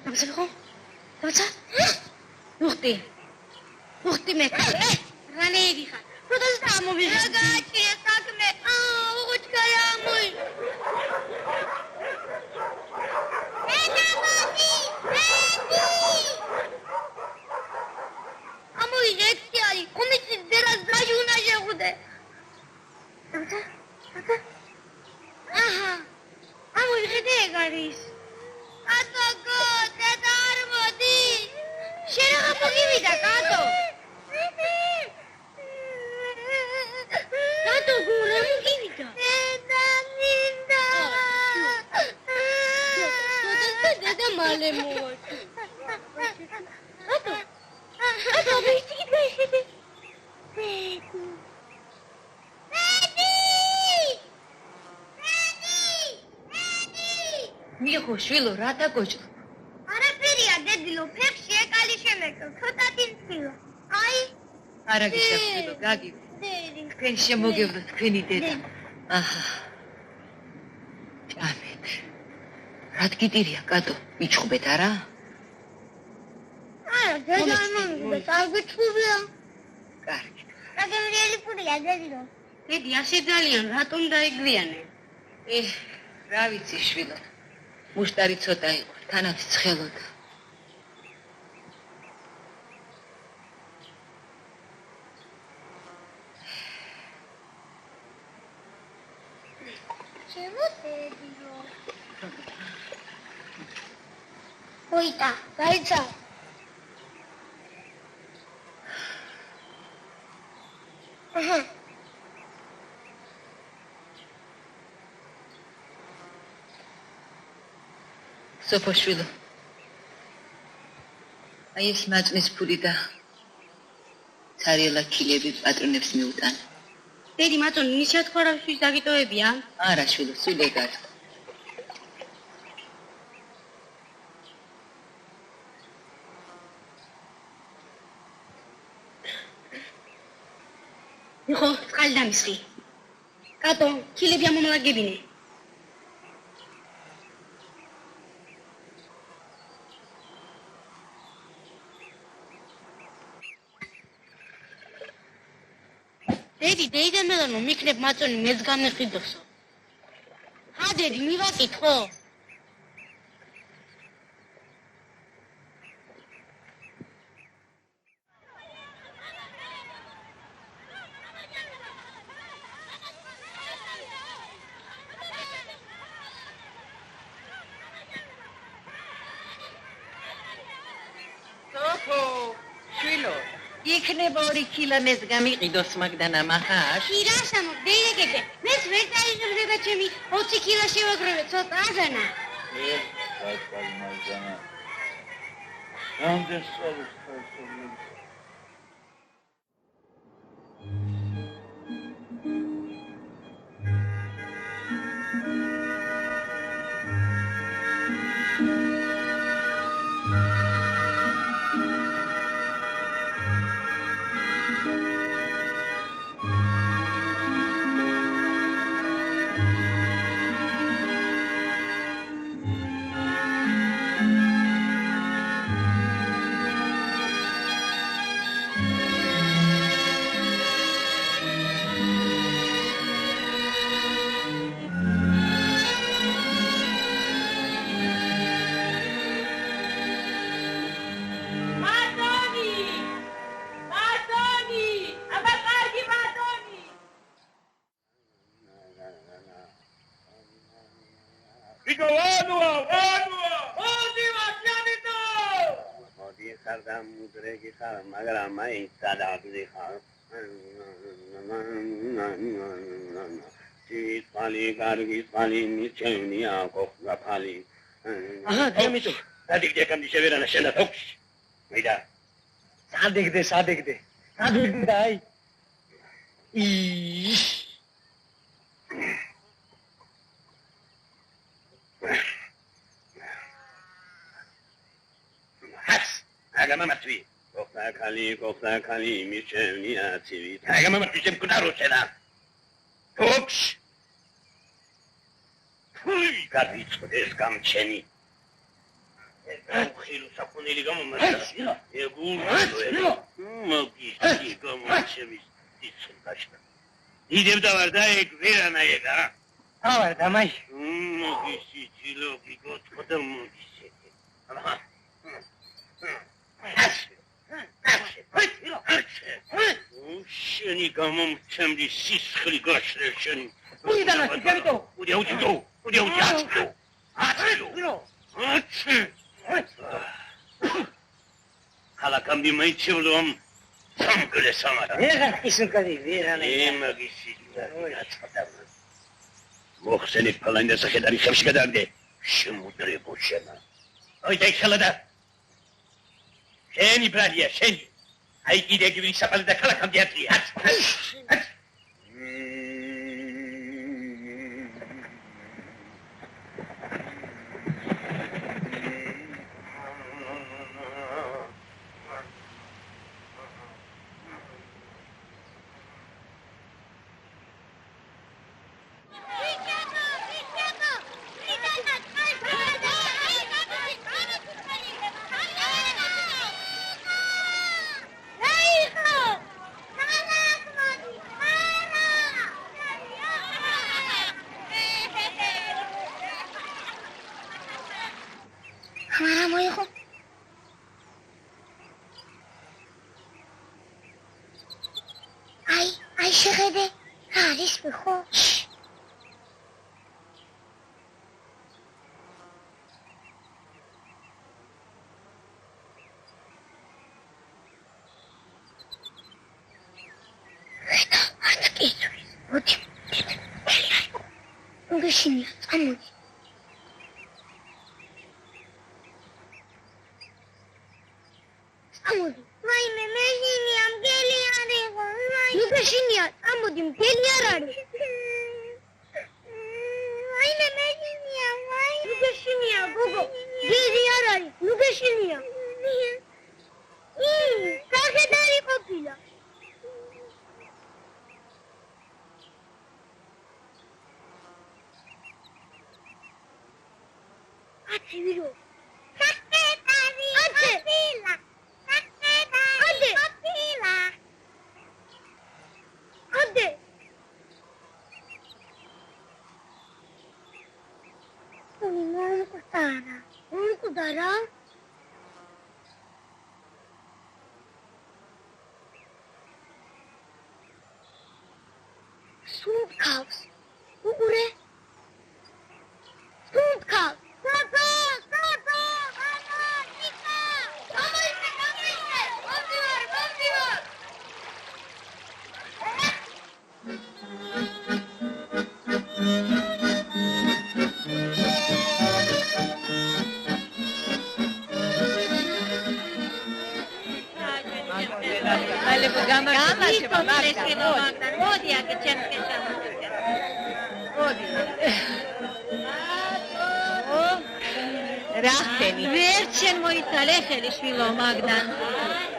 Namsako? Namsa? Muhti. Muhti me. Rane dikha. Protesta amovi. Ragazzi, sakme. Uch kaya amoy. Amoy ekti ali. Komiti deraz dajuna jegude. Namsa? Aha. Amoy gede garis. Atoko, tedar modi. Shera pogi vida kato. Kato gura pogi vida. Ninda. Deda male mo. Kato. Kato besi. Miko shvilo rata kochlo. Ara periya dedilo pekshi ekali shemeklo. Khotati ntsilo. Ai. Ara gishafilo gagi. Deri. Ken shemogevlo tkveni deda. Aha. Amet. Rat gitiriya kato michkhobet ara? Ara deda anomida sagitkhubia. Kargi. Ragemrieli puriya dedilo. Dedi ase dzalian ratom daigviyane. Ra vitsi shvilo. Mushtari ცოტა იყო, თანაც ცხელოდა. შემოდედიო. ოიტა, გაიცა. აჰა. Soposhvilo. Ai es matsnis puli da tsariela kilები პატრონებს მიუტანა. Dedi matoni ნიშად ხარავშვის დაგიტოვებია? არა, შვილო, სულ ეგარ. იხო, წყალი დამისხი. კატო, kilები ამომლაგებინე. Dedi, deidemelo mikneb matsoni mez gamexidoso. Ha, dedi, mivakitxo. Sopo, shvilo. იქნება 2 კილა მეს გამიყიდოს მაგდან ამახაშ. ირასამო, დეიდეკეთე. მეს ვერ დაიჟღრება ჩემი 20 კილა შევაგროვე, ცოტა აზანა. კაი მაგანა. რამდენ სწორს ხარსობენ. მაგრამ აი სადავდი ხარ ძიტალი გარგი ფალი მიჩენია ყოხა ფალი აჰა დემიტო სადიგდე კამდი შევერანა შენდა თოქს მედა სადიგდე აი იშ აგამამათვი Kofta kali michevnia tivit. Agama martisem kudaro chena. Oks. Fui, gadits des gamcheni. ხილო საკონელი გამომასწრა. ეგურო. მაგისტი გამოჩემის ისუნდაშა. იდევდა ვარ და ეგ ვერანა ეგა. ავარ დამაი. მაგისტი ჯილობი გოთქდა მაგისტი. აჰა. შენი გამომჩემდი სისხლი გაშრე შენი. უდანა გემიტო. უდიაუდო. ხალაკამდი მეჩვლომ სამგლე სამარა. ეხა ისუნკადი ვერანა. მაგისტი დაწყდა. მოხსენი ფალანდა სახედარი ხებში გადაგდე. შემუდრებო შენა. აი დაიხალდა. შენი ბრალია შენი. აი კიდე გივი საფალე და ხალაკამდი აწია.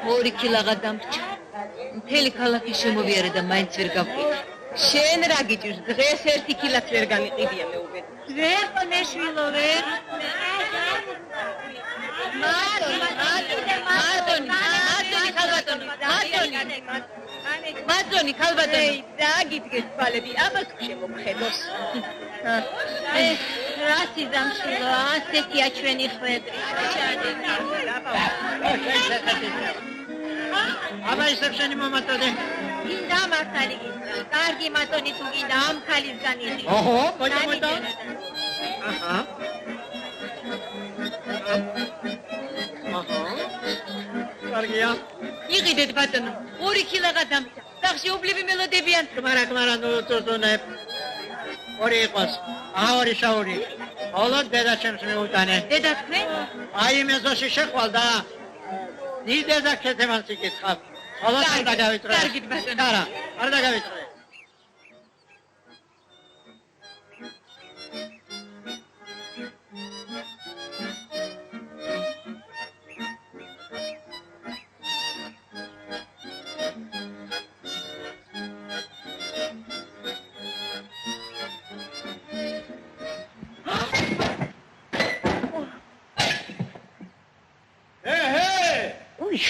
ორი კილაღა დამრჩა. მთელი ქალაქი შემოვიარე და მაინც ვერ გავყიდე. შენ რა გიჭირს? დღეს 1 კილაც ვერ განიყიდია მეუბნე. ვერ ყნეშვილო ვერ. მადონი ხალბატონი დაგიდგეს თვალები ამას შემოგხედოს. რასი დამშილო ასეთია ჩვენი ხვედრი. აბა ისევ შენი მომატოდე. გინდა მართალი გინდა. კარგი მატონი თუ გინდა ამ ქალისგან იღი. ოჰო, მოიда. აჰა. კარგია. იყიდეთ ბატონო, 2 კილოგა დამცა. სახში უბლები მელოდებიან. კმარა ნუ ორი იყოს. ორი შაური. ხოლო დედა ჩემს მიუტანე. დედა თქვენ? აი მეზოში შეხვალ და დედა ქეთემანს იკითხავ. ხოლო არ დაგავიწყე. კარგით ბატონო. არა, არ დაგავიწყე.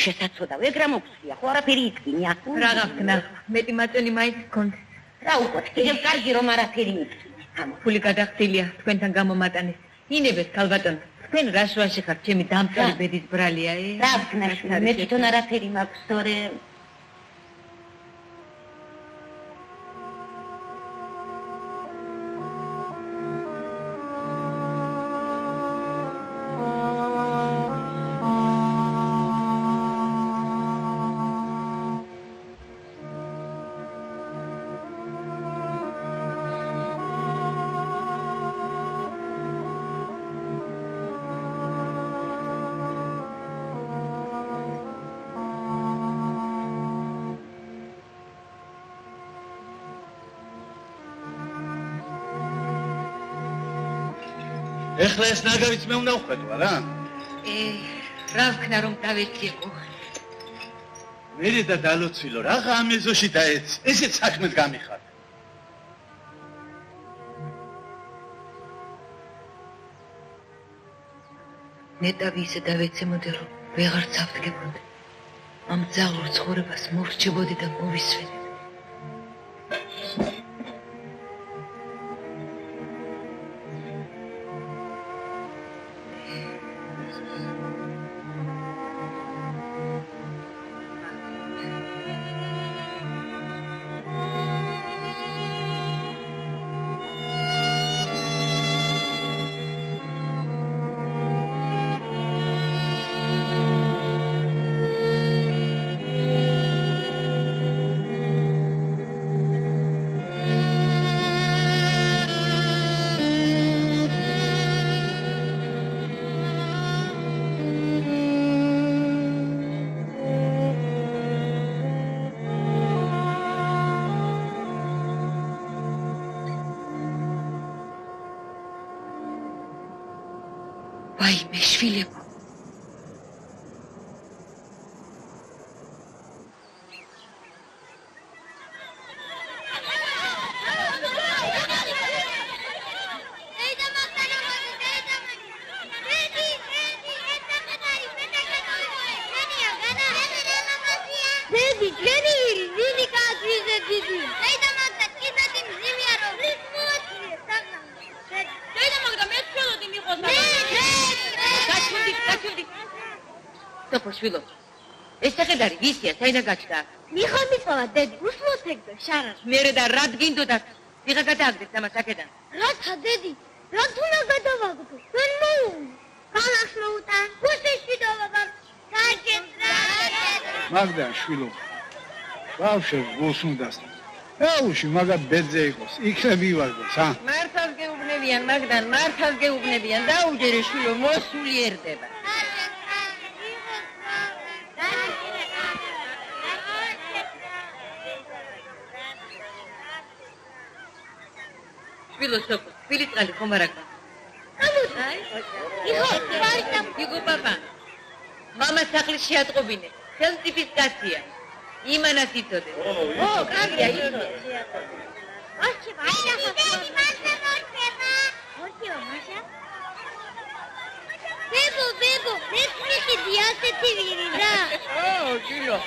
შესაძლოა, ეგ რა მოგწია, ხო არაფერი იტკინია. რა გაქვნა? მეტი მაწონი მაინც გქონდეს. რა უკვე, კიდევ კარგი რომ არაფერი იტკინია. ფული გადახდილია თქვენთან გამომატანეს. ინებეთ ქალბატონო. თქვენ რა შუაში ხართ, ჩემი დამწარი ბედის ბრალია, რა ვქნა, მე თვითონ არაფერი მაქვს, თორე ეხლა ეს ნაგავიც მე უნდა ვხედვა რა. რა ვქნა რომ დავეციო. მერე და დალოცილო, რაღა ამ ეზოში დაეცი. ესეც საქმეს გამიხარ. ნეტავი ისე დავეცემოდე რომ ვეღარ წავდგებოდი. ამ ძაღლურ ცხოვრებას მორჩებოდი და მოვისვენდი. ვაიმე შვილებო. შვილო, ეს შეხედარი ვისია, საიდან გაჩნდა? მიხამიწავა დედი, უსმოთ ეგ შარარ. მერე და რა დგინდოდა? ვიღა გადააგდეს ამას აქედან. რათა დედი, რა თუნა გადავაგდო? ვერ მოუნ. ქალაქს მოუტან, გუშეში დავაბარ. გაჭირდა. მაგდა შვილო. ბავშვს გულს უნდას. ეუში მაგად ბედზე იყოს, იქნებ მივარგოს, ა? მართალ გეუბნებიან მაგდან, მართალ გეუბნებიან. დაუჯერე შვილო, მოსულიერდება. ფილოსოფი, ფილიწყალი ხომ არ აქვს? იგო პაპა. მამა სახლის შეატყობინე. ხელმწიფის კაცია. იმანას იცოდე. კარგია ის. ოჩება, აიახა. ოჩება, მაშა. ბებო, მე ხიდი ასეთი ვირი რა. შვილო,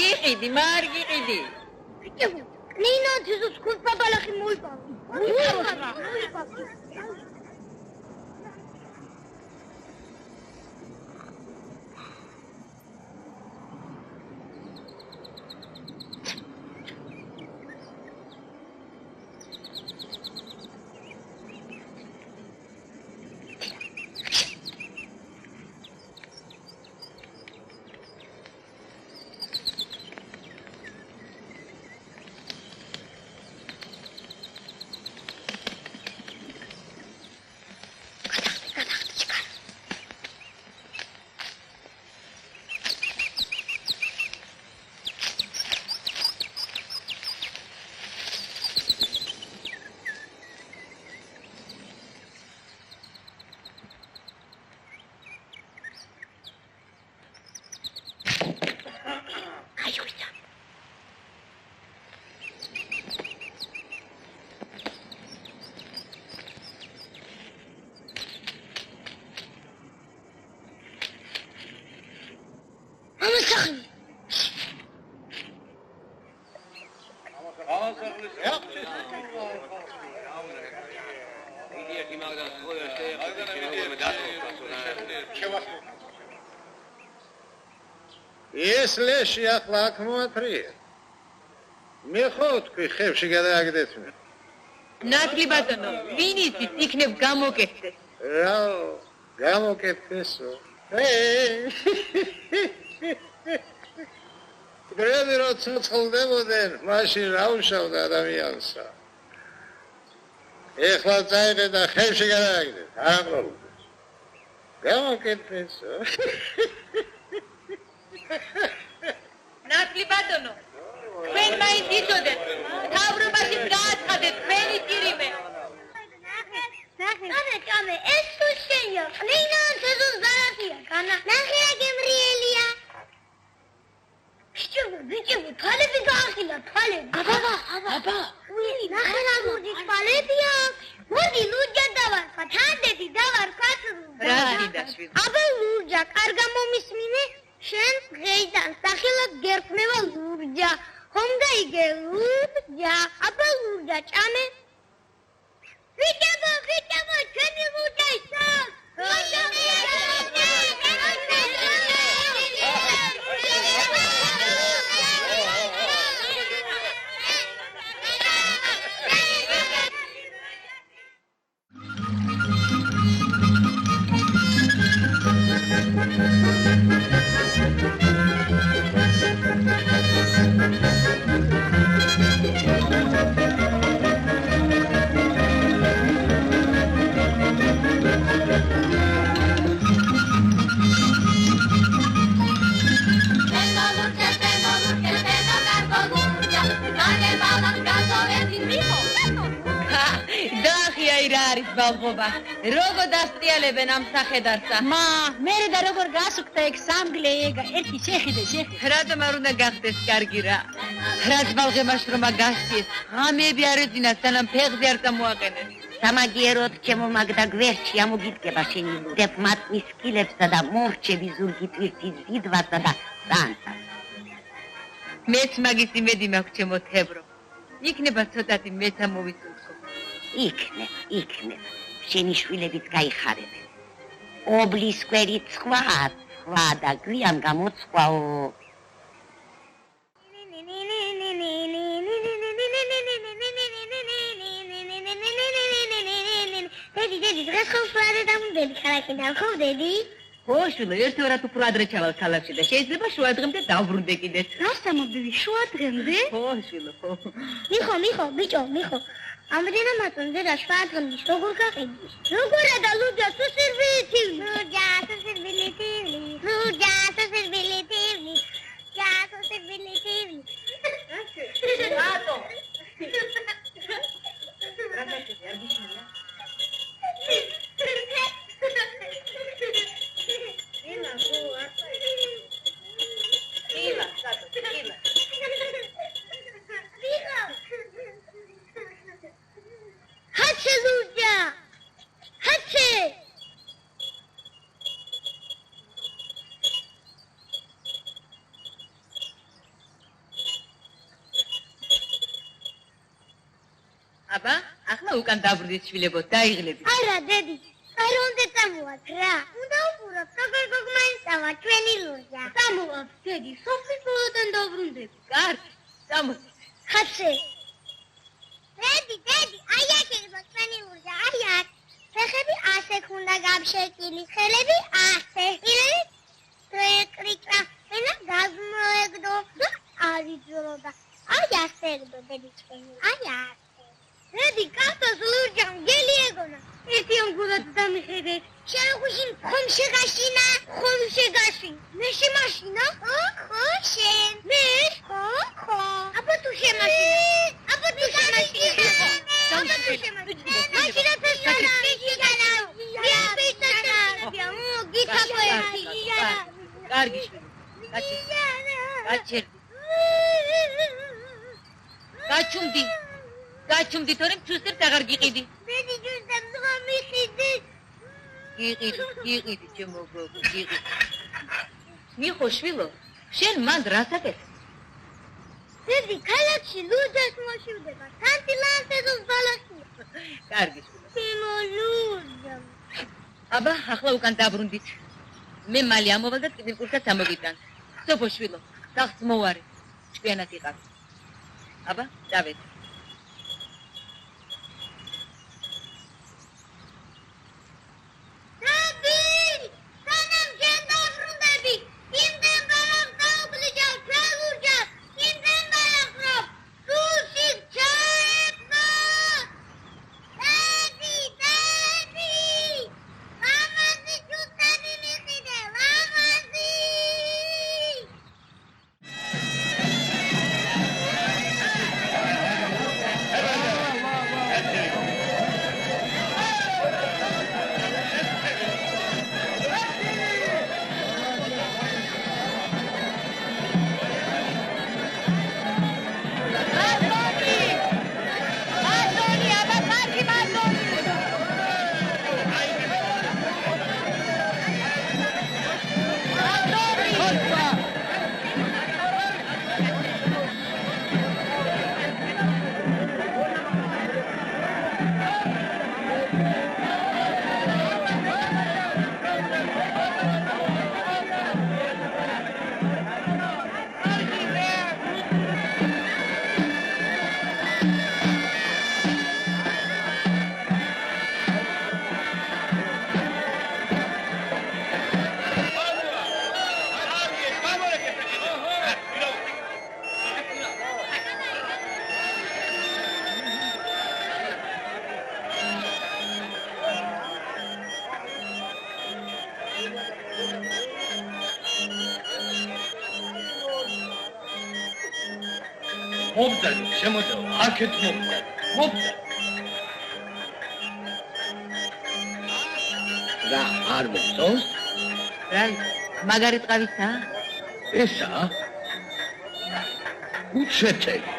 იყიდი, მარ გიყიდი. ნინო ძუძუ სკულ ბაბალახი მოიპავა. ეს ლეში ახლა აქ მოათრია. მე ხო თქვი ხევში გადააგდეთ მე. ნათლი ბატონო, ვინ იცის, იქნებ გამოკეთდეს. რა გამოკეთდესო? დროები როცა წყლდებოდნენ, მაშინ რა უშავდა ადამიანსა. ეხლა წაიღე და ხევში გადააგდეთ, არ ამყოლდეს. გამოკეთდესო. ნათლი ბატონო, თქვენ მაინც იცოდეთ, მთავრობაში გააცხადეთ თქვენი ტირიმე. ნახე, ჭამე, ეს თუ შენია, ყლინა სეზონს დარათია, განა. ნახე, გემრიელია. ბიჭები, თვალები გაახილა, თვალები. აბა. ნახე, რა გურჯი თვალები აქვს. მოდი, ლურჯა დავარქვა, თანდები დავარქვა. რა გინდა შვილი? აბა, ლურჯა, კარგა მომისმინე. შენ დღეიდან სახელად გერქმევა ლურჯა. ხომ გაიგე ლურჯა? აბა, ლურჯა, ჭამე. ვიჭებო, ჩვენი ლურჯა ისწავს. ბალღობა. როგორ დასტრიალებენ ამ სახედარსა? მე და როგორ გასუქდა ეგ სამგლე ეგ ერთი შეხიდე. რატომ არ უნდა გახდეს კარგი რა? რაც ბალღემას რომა გასწიეს, ღამეები არ ეძინათ, სანამ ფეხზე არ წამოაყენეს. სამაგიეროდ ჩემო მაგდა გვერდში ამოგიდგება შენი ლუდებ მათნის სკილებსა და მორჩები ზურგი ტვირთის ზიდვასა და სანსას. მეც მაგის იმედი მაქვს ჩემო თებრო. იქნება ცოტათი მეც ამოვიწურხო. იქნებ. შენი შვილებიც გაიხარებენ. ობლის კვერი სხვა და გვიან გამოცხვალო. დედი, დღეს ხო ფრადე დამდები ქალაქიდან, ხო დედი? ხო, შვილო, ერთგვარად უფრო ადრე ჩავალ ქალაქში და შეიძლება შუა დღემდე დავბრუნდე კიდეც. რას ამობები შუა დღემდე? ხო, შვილო, ხო. მიხო, ბიჭო. ამდენამატონ დედა შუა დღემდე როგორ გაყიდის? როგორა და ლუჯა სუსირბილითი. რატო? აბა, ახლა უკან დაბრუნდით შვილებო, დაიღლებით. არა, დედი, არ უნდა წამოვათ რა. უნდა უყუროთ, როგორ გოგმაინსავა ჩვენი ლურჯა. წამოვათ, დედი, სოფლის ბოლოდან დავბრუნდები. კარგი, წამოდი. ხაცე. დედი, აი აქ იყო ჩვენი ლურჯა, აი აქ. ფეხები ასე ქონდა გამშეკილი, ხელები ასე. ტრეკრიკა, ენა გაზმოეგდო და ავიძროდა. აი ასე ეგდო დედი ჩვენი. აი აქ. დედი, კაცოს ლურჯამ გელი ეგონა. ერთი ამგულად დამიხედეთ. შენხუში ხომ შეგაშინა? მე შემაშინა? ხო, შენ. მე? ხო. აბა თუ შემაშინა. კარგი შვილი, გაჩუმდი, თორემ ჩუსტებს აღარ გიყიდი. მედი ჩუსტებს რა მიყიდი? გიყიდი, ჩემო გოგო, გიყიდი. მიხო შვილო, შენ მანდ რას აკეთებ? დედი, ქალაქში ლუჯას მოშივდება, თანტი ლანსეზოს ბალახია. კარგი შვილო. შემო აბა, ახლა უკან დაბრუნდით. მე მალე ამოვალ და კიდევ კურსად ამოგიტან. სოფო შვილო, სახლს მოვარე. ჭკვიანად იყავ. აბა, დავედ. მობდალი, შემოდევ, აქეთ მობდალი. რა არ მოსწონს? რა, მაგარი ტყავისა? ესა? უჩეთელი.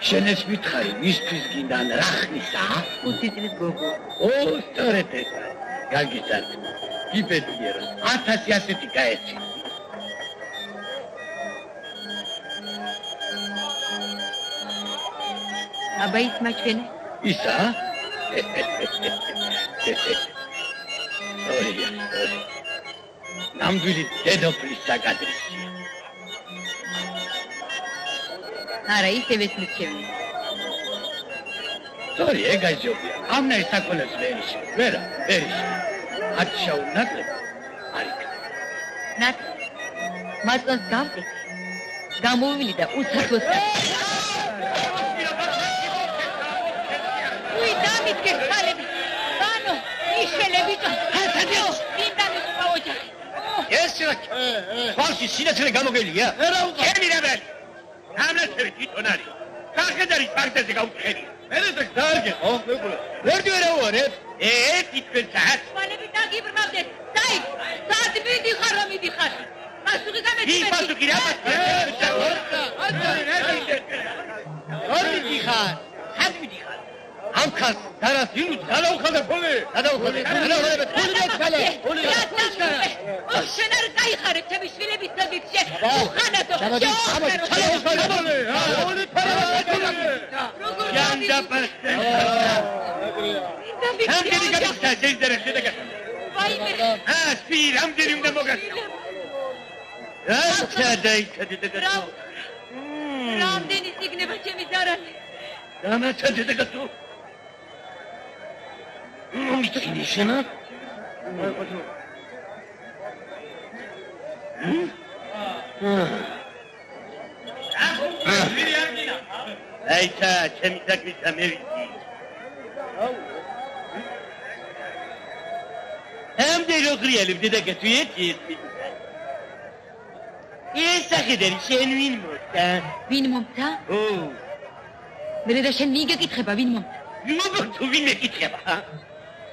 შენ ეს მითხარი, მისთვის გინდან რა ხნისა? 5 წლის გოგო. ო, სწორედ ესა. გაგიცანთ. იბედია რომ 1000 ასეთი გაეცი. აბა ის მაჩვენე. ისა? ორია. ნამდვილი დედოფლის საკადრისია. არა, ისევ ეს მიჩვენე. სორი, ეგაჟობია. ამნა ეს საკონებს ვერიში. ვერა, ვერიში. ათშაუ ნაკლები. არიქ. ნათ. მასწავს გავდი. გამოვილი და უსახოს და გეხალები. ბანო, ისელები და ჰათადიო, ინდანის პაოჯახი. ეს რა? ხალხი სინათლე გამოგელია? რა უყო? ჩემი რაბელი. ამნაცები თვითონ არის. სახედარი პარტიაზე გაუწხედია. მე და დარგე, ხო? ვერდი ვერ ავარებ. თვითონ საათ. მალები დაგიბრმავდეთ. დაი, საათ მიდიხარ, რომ მიდიხარ. პასუხი გამეცემი. პასუხი რა პასუხი? ორ მიდიხარ. ხან მიდიხარ. ამ ხალხს დარას ინუც გადაუხალე ფული. გადაუხალე ფული მეცალე. ფული. შენ არ გაიხარებ ჩემი შვილების საგიქშე. უხანათო. ჩალოხალე. ფული ფარავა. ჯანდა პასტე. რამდენი გადაიხარ შეიძლება შედეგა. ვაიმე. სპი რამდენი უნდა მოგასწრო. რა დაიქადა. რამდენი სიგნება ჩემი ზარალი. დამაჩადება თუ მიტყვი შენა? აიცა, ჩემი საქმისა მე ვიცი. ამდენ როგორიალებ დედაკაცი ეს? ეს სახედარი შენ ვინ მოხდა? ვინ მომცა? ო, მე და შენ მიგეკითხება ვინ მომცა? მოგწუ ვინ ეკითხება?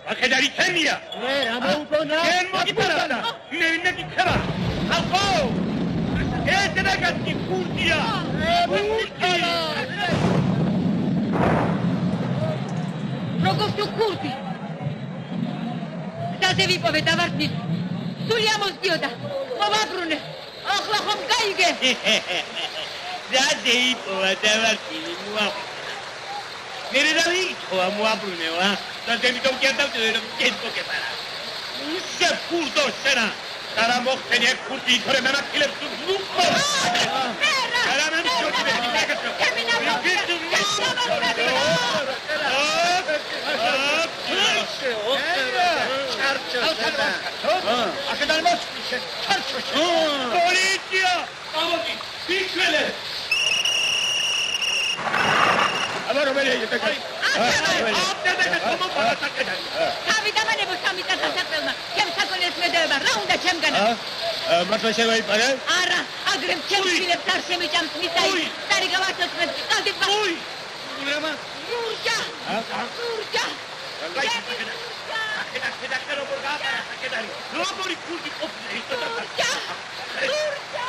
სახედარი ჩემია. მე რა მოუგონა? შენ მოგიწევდა. მე ვინ ეკითხება? ახო! ეს დედაკაცი ფურტია. ფურტია. როგორ თუ კურდი? დაზე ვიპოვე დავარდნი. სული ამოსდიოდა. მოვაბრუნე. ახლა ხომ გაიგე? დაზე იპოვა დავარდნი მოაბრუნე. მე რა ვიცი, მოაბრუნე ვა. დაზე მითო კი არ დავწერე რომ კეთო კეპარა. ისე ფურდო შენა არა მოხდენი ეგ ფურდი ითორე მემაქილებს ნუყო არა მემჩოდი პოლიცია გამოდი ბიჭველე აბა რომელი ეთეკა სამიდამანებო სამიტა სასაყელმა ჩემ საქონელს მედევა რა უნდა ჩემგანა მართლა შევაიპარე არა აგრემ ჩემ შვილებს არ შემიჭამს მისაი სტარი გავაცოცხლებ გავდივა ურემა მურჯა მურჯა როგორი ფურდი ყოფილა ისო და მურჯა მურჯა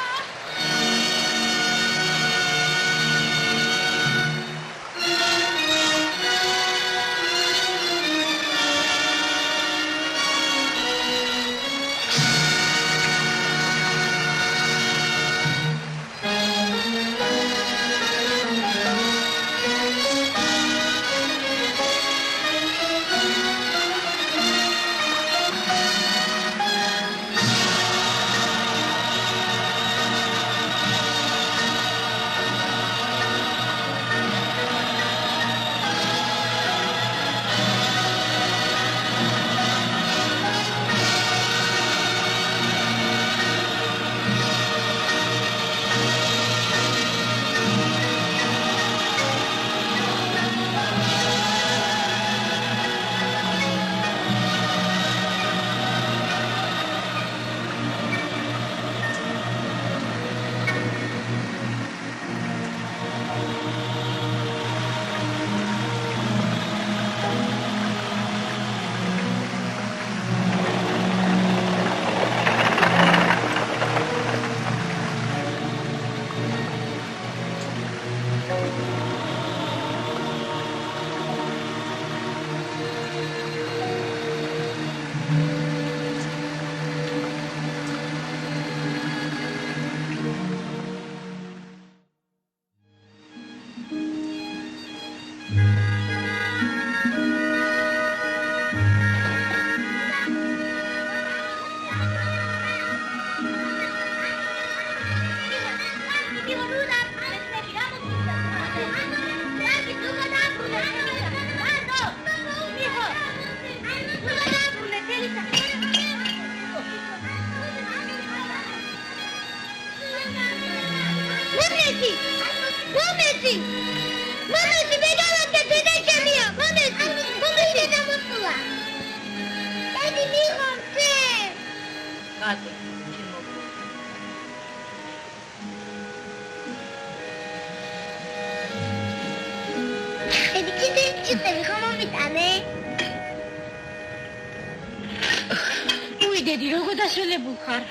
დედი როგორ დასვენებულ ხარ?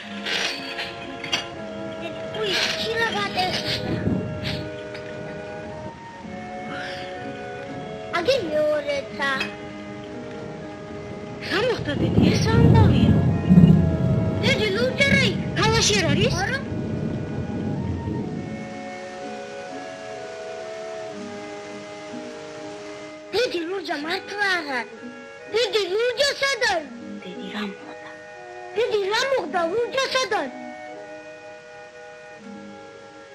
უი, ჩილა გადაიხსნა. აგი მეორეცა. გამოხდა დედი, ეს ამბავია. დედი, ლუტერი, ქალაქში არ არის? არა. დედი, ლურჯა მართლა არ არის. დედი, ლურჯა სად არის? დედი, რა მოხდა? დედი, რა მოხდა? ლურჯა სად არის?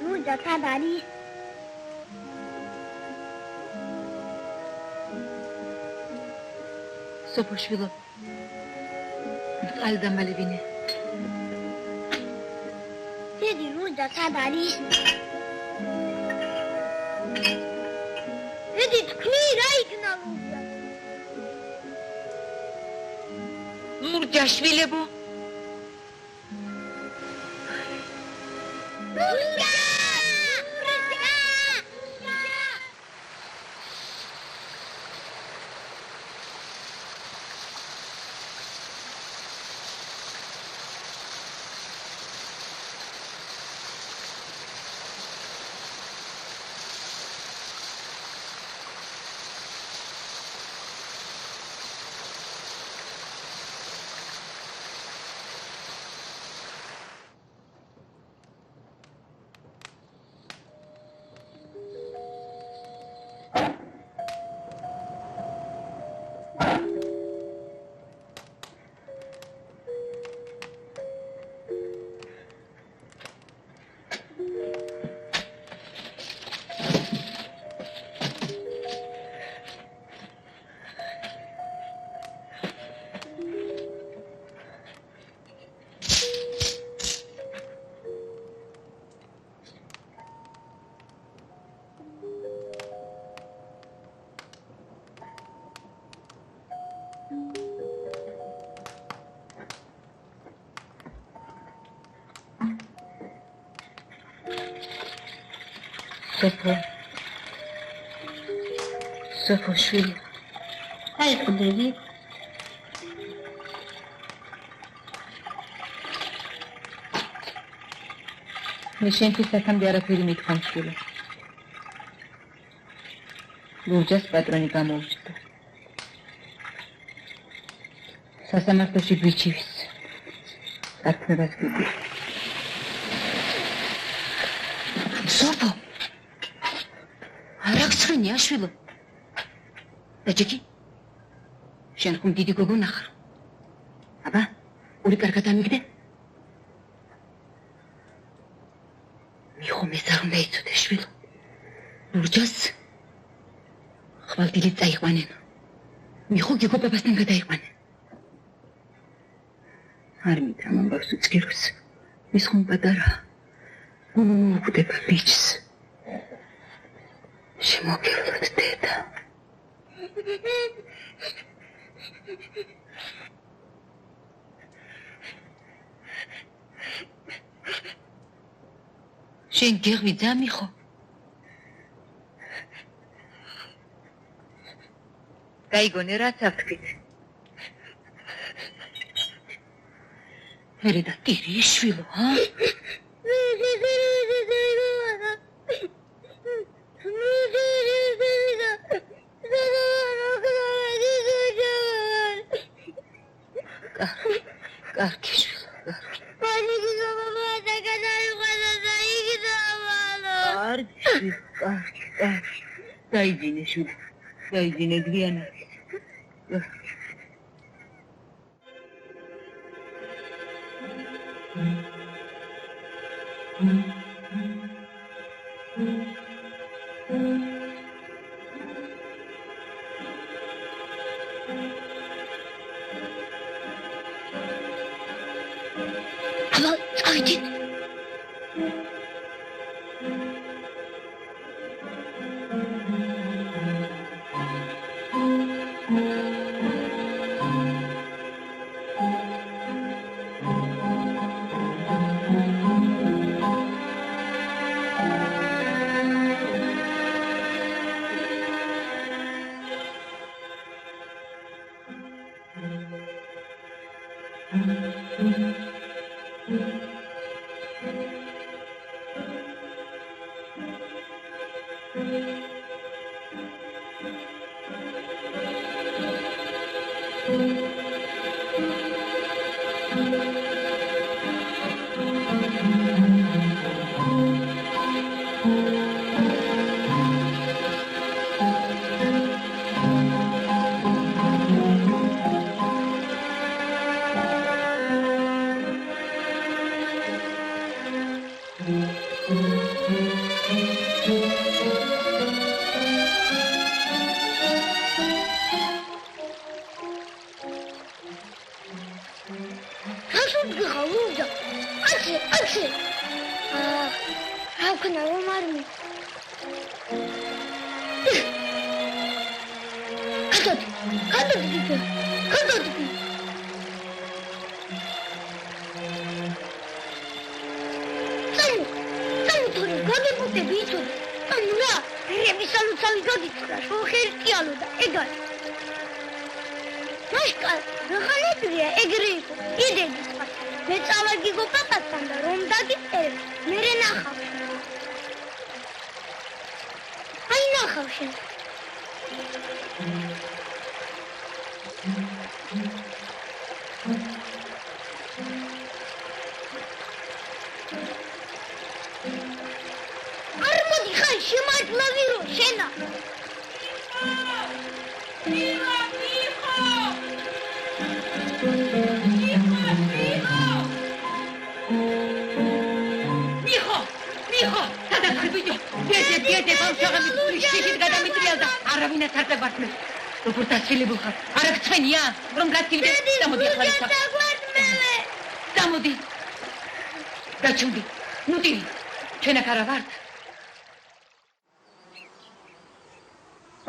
ლურჯა სად არის? სოფოშვილო, მწყალი დამალევინე. დედი, ლურჯა სად არის? დედი, თქვი რა იქნა ლურჯა? ლურჯა შვილებო. ლურჯა! სოფო შვილი. აი ხდები. მე შენთვის აქამდე არაფერი მითხრა შვილი. ლურჯას პატრონი გამოუჩნდა. სასამართლოში გვიჩივის. დათმებას გიგი. სოფო. არა გცხრენია შვილო. დაჭიკი. შენ ხომ დიდი გოგო ნახარ. აბა, ორი კარგად ამიგდე. მიხომ ეს არ უნდა იცოდე შვილო. ლურჯას ხვალდილი წაიყვანენ. მიხო გიგო პაპასთან გადაიყვანენ. არ მითხრა მომბავს უცგეროს. ის ხომ პატარა. უგდება ბიჭს. შემოგევლოთ დედა. შენ გეღვიძა მიხო? გაიგონე რაც ავთქვით. ერედა ტირი შვილო, ჰა? კარგი შვილო. კარგი. დაიძინე შვილო. დაიძინე გვიანად. აბა, წავიდით.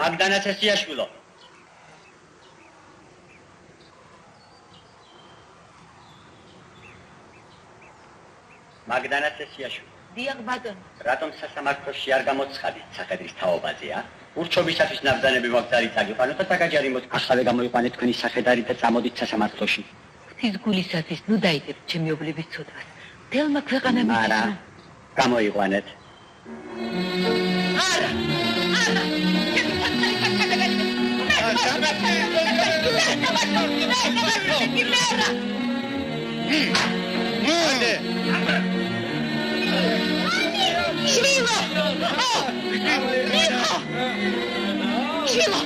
მაგდანა ცესიაშვილო. მაგდანა ცესიაშვილო. დიახ ბატონო. რატომ სასამართლოში არ გამოცხადეთ სახედრის თაობაზეა? ურჩობისათვის ნაბრძანები მოგზაურით აგიყვანოთ და დაგაჯარი მოთ. ახლა გამოიყვანეთ თქვენი სახედარი და წამოდით სასამართლოში. ღვთის გულისათვის ნუ დაიდებთ ჩემი ობლების ცოდვას. თელმა ქვეყანა არა, გამოიყვანეთ. არა. Shvilo!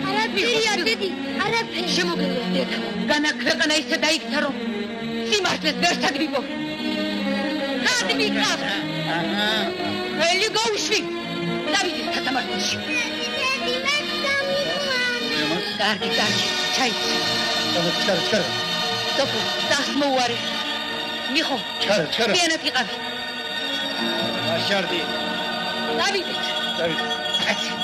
არაფერია დედი, არაფერი. შემოგეძლო დედა. განაქვეყნა ისე დაიქცა რომ სიმართლეს ვერ საგრიბო. გადმიკრა. ხელი გაუშვი. დავიდი სასამართლოში. კარგი, ჩაიცი. ჩქარა. სოფო, დასმოუარი. მიხო. ჩქარა. პიანად იყავი. აშარდი. დავიდი. კაცი.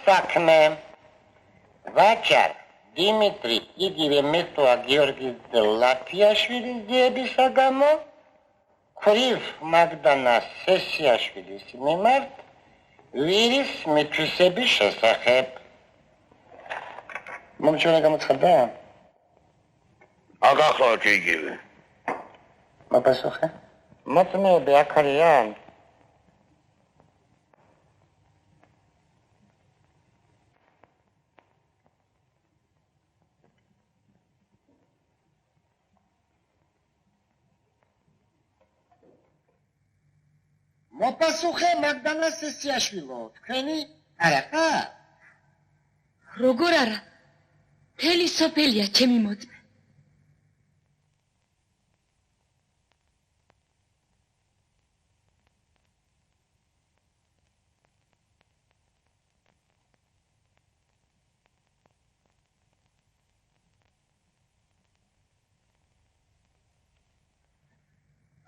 საქმე ვაჩარ დიმიტრი იგივე მეთოა გიორგი ლაფიაშვილის ძიების გამო ქრივ მაგდანა სესიაშვილის მიმართ ვირის მითვისების შესახებ მომჩვენა გამოცხადდა აგახლავთ იგივე მოპასუხე მოწმეები აქ არიან მოპასუხე მაგდანა სესიაშვილო თქვენი არა ხარ როგორ არა მთელი სოფელია ჩემი მოწმე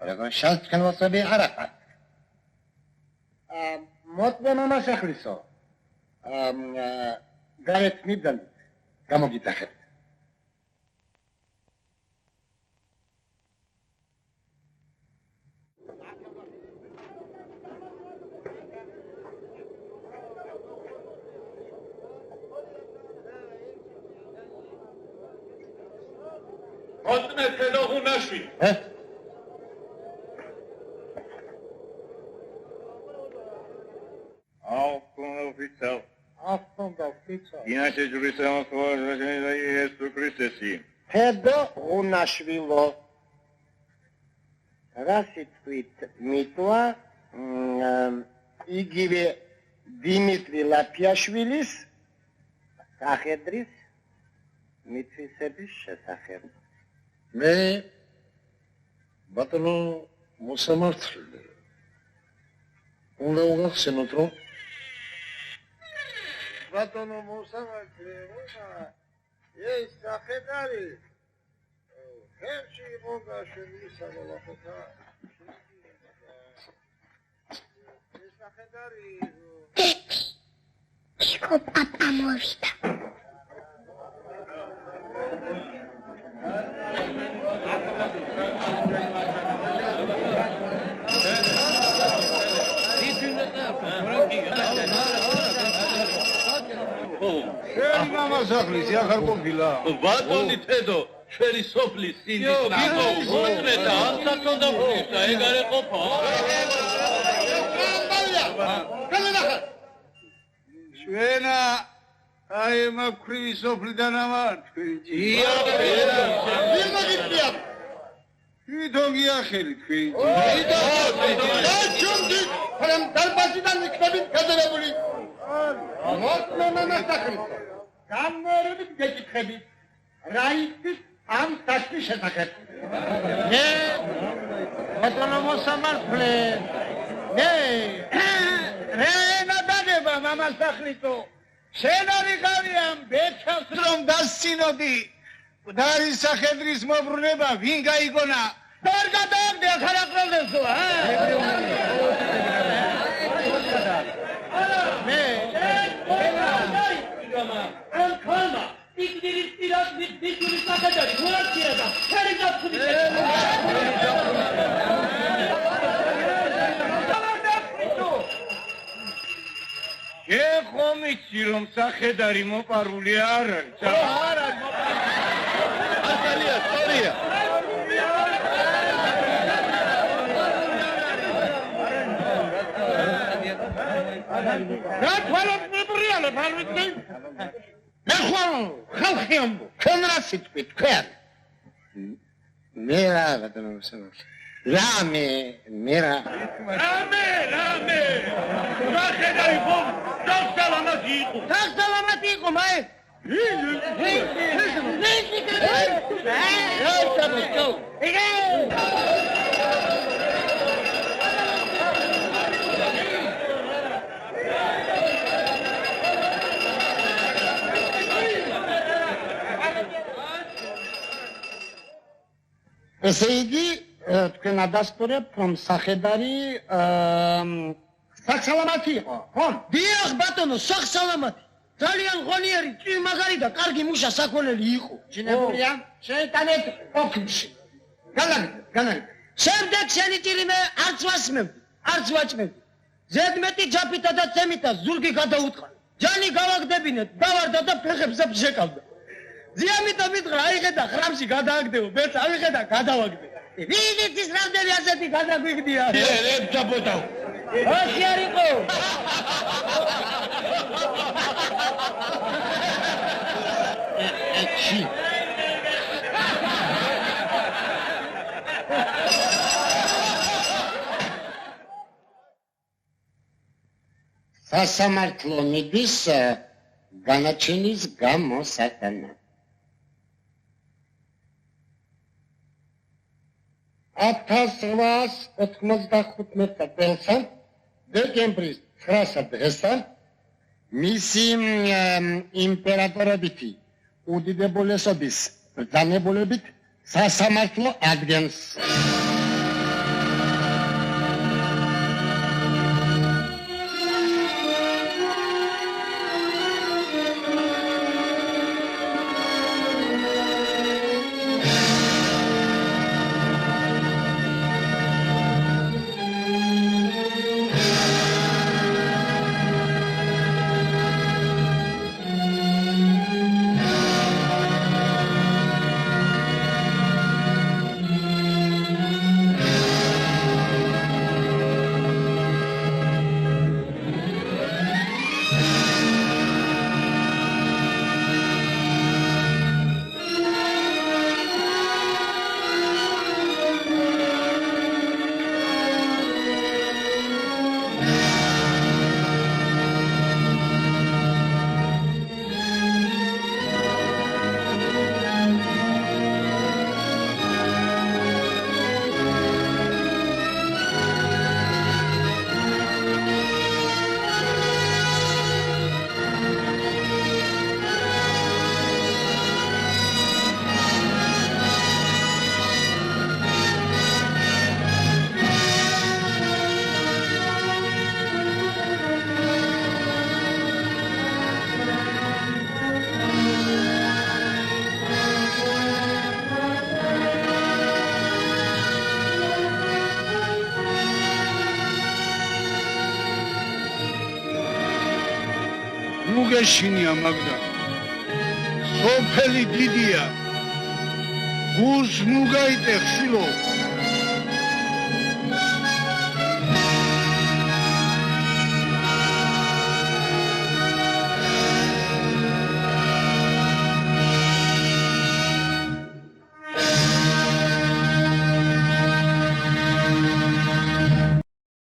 როგორ შალთ თქვენ მოწმე არა ხარ მოწმე მამასახლისო გარეთ მიბდანით გამოგიტახეთ მოწმე თელოღუნაშვილი Inače ću samo svoje da je Jesu Kriste si. Pedo Unašvilo. Rasitvit mitva igive Dimitri Lapjašvilis Sahedris mitvisebis შესახებ. მე ბატონო მოსამართლე უნდა უგახსენოთ რომ ბატონო მოსამართლე ეს სახედარი ხერში იყო გაშვილი საბოლოოთა ეს სახედარი იქო პაპა მოვიდა შენი მამასახლის ახალ ყოფილა ბატონი თედო შენი სოფლის სინდის ნაკო მოწმე და ამსაც უნდა ღვთისა ეგ არ ეყოფა ჩვენა აი მაქვრივი სოფლიდან ამარ თქვენჯი. თვითონ გიახელი თქვენჯი. დაჩუნდი, ხომ დარბაზიდან იქნებით გადარებული. მოსმენასახით. გამერებით გეკითხებით. რა იცით ამ დასტის შესახებ? ბატონო მოსამართლე. რენა დადება მამასახლისო. შენ არი გავიან ბეჭდავს რომ დასცინოდი. მკვდარი სახედრის მოbrunება ვინ გაიგონა? დარ გადააგდე ახალაყრელსო, ამ ხალმა იქნირის პირად მის საკადარი მოაქცია და შენი გაფხული ეხომიცი რომ სახედარი მოპარული არ არის. არ არის აკალია სწორია. რა თვალოთ მებრიალებ არ ვიცი? მე ხვალ ხალხი ამბო. თქვენ რა სიტყვით თქვენ? მე რა ბატონო მოსამართლე. რამე. სახედარი ხომ სახლამათი იყო. სახლამათი იყო მაე. ესე იგი თქვენ ადასტურებთ რომ სახედარი სახლამათი იყო, ხომ? დიახ ბატონო, სახლამათი. ძალიან ღონიერი, წვიმაღალი და კარგი მუშა საქონელი იყო. ჩინებულია? შეიტანეთ ოქში. განაგდე. შემდეგ შენი ჭირიმე არც ვასმევდი, არც ვაჭმევდი. ზედმეტი ჯაფითა და წემითა ზურგი გადაუტყა. ჯანი გავაგდებინეთ, დავარდა და ფეხებზე შეკავდა. ზიამიტო მითხრა, აიხედა ხრამში გადააგდეო, ბერც ავიხედა გადავაგდე. ვინიც ის რამდენი ასეთი გადაგვიგდია? ჯაბოტავ. აში არ იყო. ეჩი. სასამართლო მიდის განაჩენის გამოსატანა. 1895 წელსა დეკემბრის 9 დღესა მისი იმპერატორობითი უდიდებულესობის ბრძანებულებით სასამართლო ადგენს. გეშინია მაგდა სოფელი დიდია გულს ნუ გაიტეხ შილო